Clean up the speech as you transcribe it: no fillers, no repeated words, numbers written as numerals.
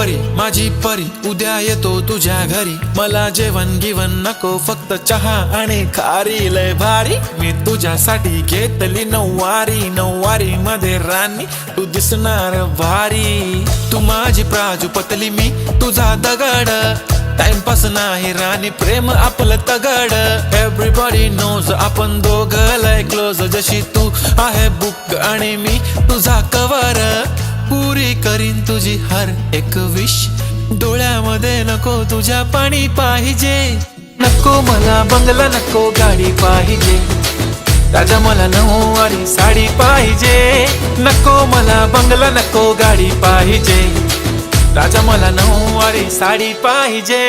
परी माझी परी उद्या येतो तुझ्या घरी, मला जेवण गिवण नको फक्त चहा आणि खारी, लय भारी मी तुझ्यासाठी घेतली नऊवारी, नऊवारी मध्ये राणी तू दिसणार भारी, तू माझी प्राजूपतली मी तुझा दगड, टाइमपास नाही राणी प्रेम आपलं तगड, एव्हरीबॉडी नोज आपण दोघं लय क्लोज, जशी तू आहे बुक आणि मी तुझा कवर, पुरी करीन तुझी हर एक विश, डोळ्यामध्ये नको तुझ्या पाणी पाहिजे, नको मला बंगला नको गाडी पाहिजे, राजा मला नऊवारी साडी पाहिजे, नको मला बंगला नको गाडी पाहिजे, राजा मला नऊवारी साडी पाहिजे।